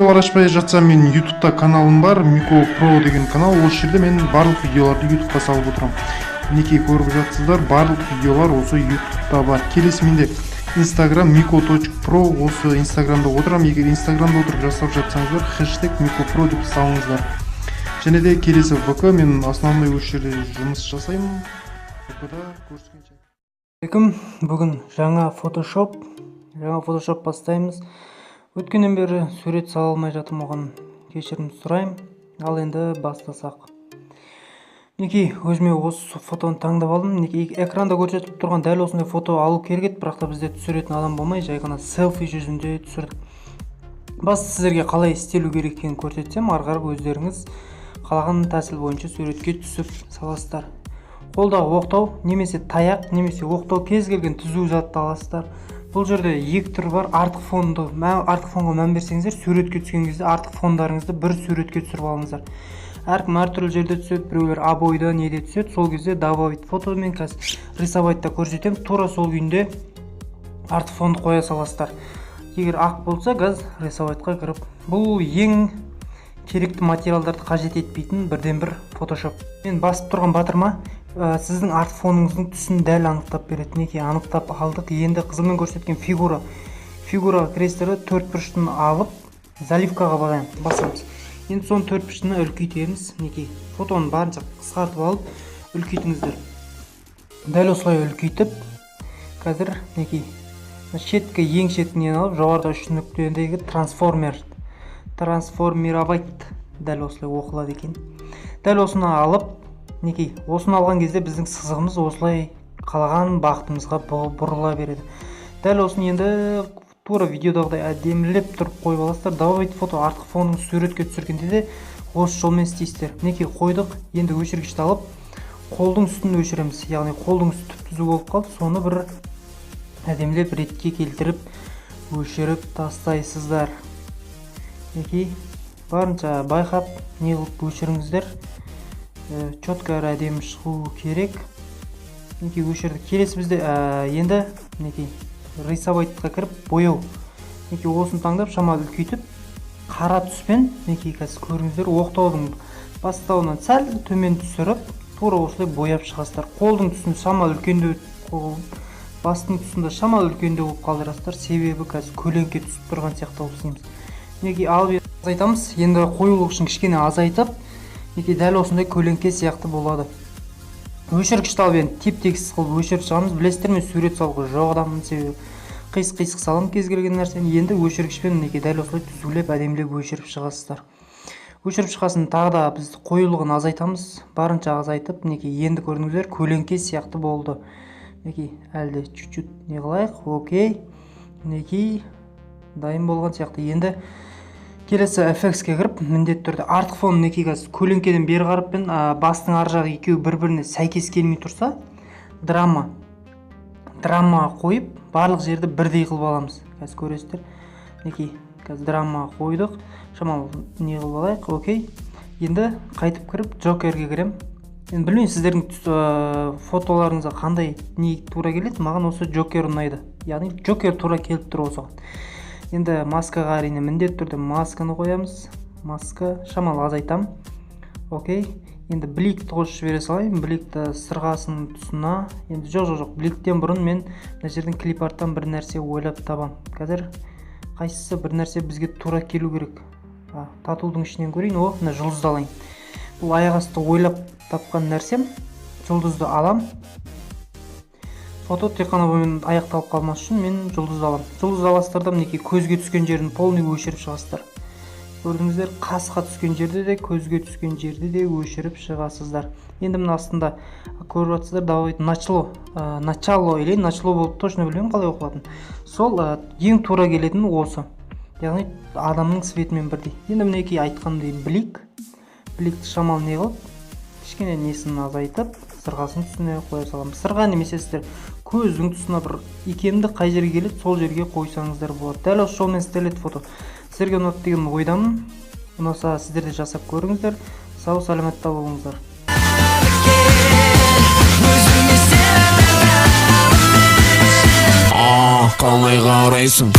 Арашпай жатсам, мен YouTube'да каналым бар, Miko Pro деген канал. Осы жерде мен барлық видеоларды YouTube'ға салып отырам. Мінекей көріп жатсыздар, барлық видеолар осы YouTube'да бар. Келесі менде Instagram miko.pro, осы Instagram'да отырам. Егер Instagram'да отырып жасап жатсаңыздар, хэштег Miko Pro деп салыңыздар. Және де келесі ВК, мен основной осы жерде жұмыс жасаймын. ВКда көріскенше. Бүгін жаңа Photoshop бастаймыз. Өткеннен бері сурет сала алмай жатым, оған кешірім сұраймын. Ал енді бастасақ. Мінекей өзіме осы фотоны таңдап алдым. Мінекей экранда көрсетіп тұрған дәл осындай фото алу керек еді, бірақ та бізде түсіретін адам болмай, жай ғана селфи жүзінде түсірдік. Басты сіздерге қалай істелу керек екенін көрсетсем, ары қарай өздеріңіз қалаған тәсіл бойынша суретке түсіп саласыздар. Қолдағы оқтау немесе таяқ немесе оқтау кез келген түзу затты аласыздар. Бұл жерде екі түр бар. Артық фонға мән берсеңіздер, суретке түскен кезде артық фондарыңызды бір суретке түсіріп алыңыздар. Әркім әртүрлі жерде түседі, біреулер обойда неде түседі. Сол кезде добавить фото мен қазір рисовайтта көрсетемін. Тура сол күйінде артық фонды қоя саласыздар. Егер ақ болса, қазір рисовайтқа кіріп. Бұл ең керекті материалдарды қажет етпейтін бірден бір Photoshop. Мен басып тұрған батырма сіздің артық фоныңыздың түсін дәл анықтап береді. Мінекей анықтап алдық. Енді қызылмен көрсеткен фигура крестері төрт бұрыштан алып заливкаға басамыз. Енді соны төрт бұрыштан үлкейтеміз. Мінекей фотоны барынша қысқартып алып үлкейтіңіздер. Дәл осылай үлкейтіп, қазір мінекей ең шетінен алып жоғарыда үш нүктедегі трансформировать дәл осылай оқылады екен. Дәл осыны алып, мінекей осыны алған кезде біздің сызығымыз осылай қалаған бағытымызға бұрыла береді. Дәл осыны енді тура видеодағыдай әдемілеп тұрып қойып аласыздар. Добавить фото артық фонын суретке түсіргенде де осы жолмен істейсіздер. Мінекей қойдық. Енді өшіргішті алып қолдың үстін өшіреміз. Яғни қолдың үсті түзу болып қалды. Соны бір әдемілеп ретке келтіріп өшіріп тастайсыздар. Мінекей барынша байқап не қылып өшіріңіздер. Четко әдемі шығу керек. Мінекей өшірдік. Келесі бізде енді мінекей рисовайтқа кіріп бояу. Мінекей осыны таңдап шамалы үлкейтіп қара түспен мінекей қазір көріңіздер оқтаудың бастауынан сәл төмен түсіріп тура осылай бояп шығасыздар. Қолдың түсін шамалы үлкендеу қойып, бастың тұсында шамалы үлкендеу қылып қалдырасыздар. Себебі қазір көлеңке түсіп тұрған сияқты болып істейміз. Мінекей алып азайтамыз. Енді қоюлық үшін кішкене азайтып, мінекей дәл осындай көлеңке сияқты болады. Өшіргішті алып енді теп-тегіс қылып өшіріп шығамыз. Білесіздер, мен сурет салуға жоқ адаммын, себебі қисық салам кез келген нәрсені. Енді өшіргішпен мінекей дәл осылай түзулеп әдемілеп өшіріп шығасыздар. Өшіріп шыққасын тағы да біз қоюлығын азайтамыз. Барынша азайтып, мінекей енді көрдіңіздер, көлеңке сияқты болды. Мінекей әлде чуть-чуть не қылайық. Окей. Мінекей дайын болған сияқты. Енді келесі FX-ке кіріп, міндетті түрде артық фон мінекей қазір көлеңкеден бері қарап пен бастың ар жағы екеуі бір-біріне сәйкес келмей тұрса, драма қойып, барлық жерді бірдей қылып аламыз. Қазір көресіздер. Мінекей қазір драма қойдық. Шамалы не қылып алайық. Окей. Енді қайтып кіріп, Джокерге кірем. Енді білмеймін, сіздердің фотоларыңызға қандай не тура келеді. Маған осы Джокер ұнайды. Яғни Джокер тура келіп тұр осыған. Енді маскаға әрине міндетті түрде масканы қоямыз. Маска шамалы азайтам. Окей. Енді бликті қосып жібере салайын. Бликті сырғасының тұсына. Енді жоқ. Бликтен бұрын мен мына жерден клипарттан бір нәрсе ойлап табам. Қазір қайсысы бір нәрсе бізге тура келу керек. Татудың ішінен көрейін. Мына жұлдызды алайын. Бұл аяқ асты ойлап тапқан нәрсем. Жұлдызды алам. Фото тек қана боймен аяқталып қалмас үшін мен жұлдыз алам. Жұлдыз аласыздар да мінекей көзге түскен жерін полный өшіріп шығасыздар. Көрдіңіздер, қасқа түскен жерде де, көзге түскен жерде де өшіріп шығасыздар. Енді мына астында көріп жатсыздар, давайте начало или начало болып точно білмеймін қалай оқылатын. Сол ең тура келетін осы. Яғни адамның светімен бірдей. Енді мінекей айтқандай бликті шамалы не қылып, кішкене несін азайтып, сырғасын түсіне қоя саламыз. Сырға немесе сіздер көздің тұсына бір икемді қай жерге келеді, сол жерге қойсаңыздар болады. Дәл осы жолмен істеледі фото. Сіздерге ұнады деген ойдамын. Ұнаса сіздер де жасап көріңіздер. Сау саламатта болыңыздар. Қалай қарайсың?